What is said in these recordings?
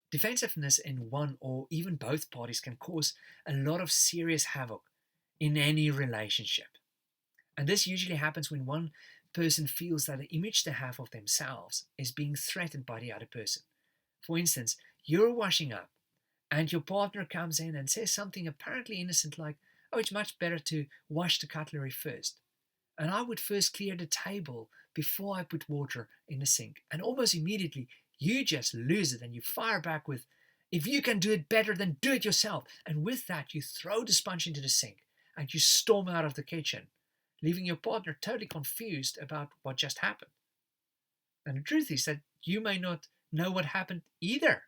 Defensiveness in one or even both parties can cause a lot of serious havoc in any relationship. And this usually happens when one person feels that the image they have of themselves is being threatened by the other person. For instance, you're washing up and your partner comes in and says something apparently innocent like, "Oh, it's much better to wash the cutlery first. And I would first clear the table before I put water in the sink." And almost immediately, you just lose it and you fire back with, "If you can do it better, then do it yourself." And with that, you throw the sponge into the sink and you storm out of the kitchen, leaving your partner totally confused about what just happened. And the truth is that you may not know what happened either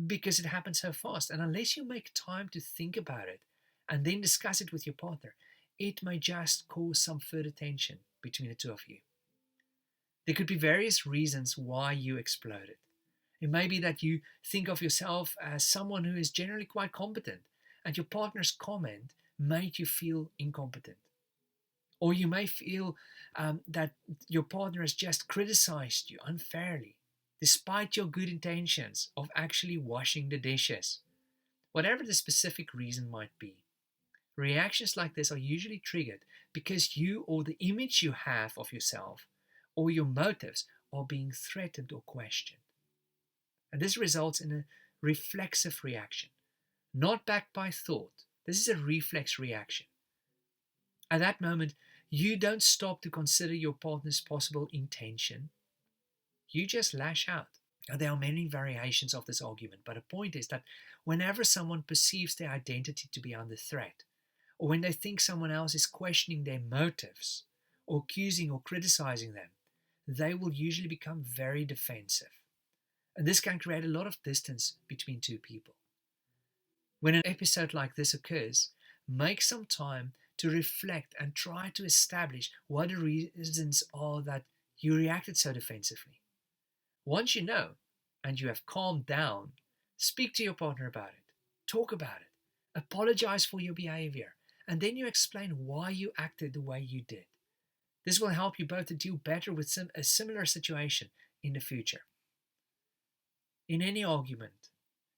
because it happened so fast. And unless you make time to think about it and then discuss it with your partner, it may just cause some further tension between the two of you. There could be various reasons why you exploded. It may be that you think of yourself as someone who is generally quite competent, and your partner's comment made you feel incompetent. Or you may feel that your partner has just criticized you unfairly, despite your good intentions of actually washing the dishes. Whatever the specific reason might be, reactions like this are usually triggered because you or the image you have of yourself or your motives are being threatened or questioned. And this results in a reflexive reaction, not backed by thought. This is a reflex reaction. At that moment, you don't stop to consider your partner's possible intention. You just lash out. Now, there are many variations of this argument, but the point is that whenever someone perceives their identity to be under threat, or when they think someone else is questioning their motives, or accusing or criticizing them, they will usually become very defensive. And this can create a lot of distance between two people. When an episode like this occurs, make some time to reflect and try to establish what the reasons are that you reacted so defensively. Once you know, and you have calmed down, speak to your partner about it, talk about it, apologize for your behavior, and then you explain why you acted the way you did. This will help you both to deal better with a similar situation in the future. In any argument,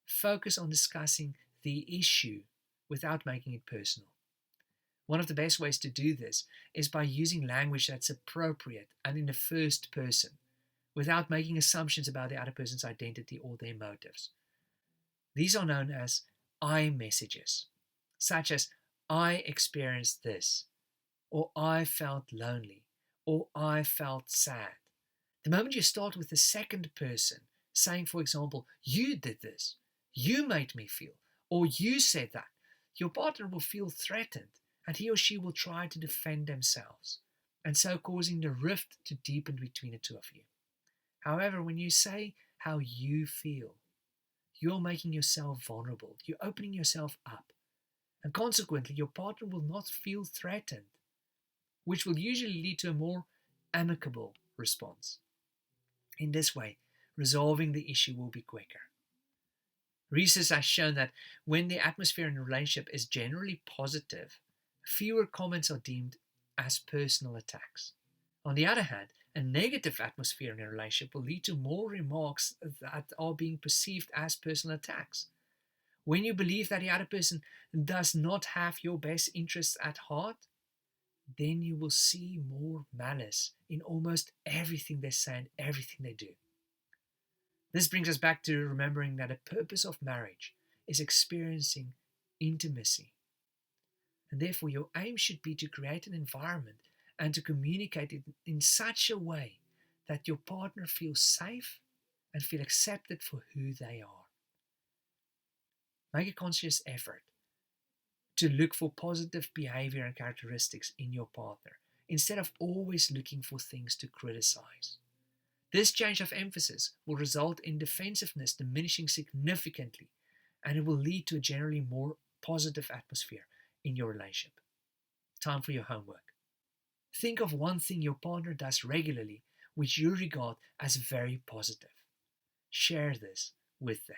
focus on discussing the issue without making it personal. One of the best ways to do this is by using language that's appropriate and in the first person, without making assumptions about the other person's identity or their motives. These are known as I messages, such as "I experienced this," or "I felt lonely," or "I felt sad." The moment you start with the second person, saying, for example, "You did this," "You made me feel," or "You said that," your partner will feel threatened and he or she will try to defend themselves, and so causing the rift to deepen between the two of you. However, when you say how you feel, you're making yourself vulnerable, you're opening yourself up, and consequently your partner will not feel threatened, which will usually lead to a more amicable response. In this way, resolving the issue will be quicker. Research has shown that when the atmosphere in a relationship is generally positive, fewer comments are deemed as personal attacks. On the other hand, a negative atmosphere in a relationship will lead to more remarks that are being perceived as personal attacks. When you believe that the other person does not have your best interests at heart, then you will see more malice in almost everything they say and everything they do. This brings us back to remembering that the purpose of marriage is experiencing intimacy. And therefore, your aim should be to create an environment and to communicate it in such a way that your partner feels safe and feel accepted for who they are. Make a conscious effort to look for positive behavior and characteristics in your partner instead of always looking for things to criticize. This change of emphasis will result in defensiveness diminishing significantly, and it will lead to a generally more positive atmosphere in your relationship. Time for your homework. Think of one thing your partner does regularly which you regard as very positive. Share this with them.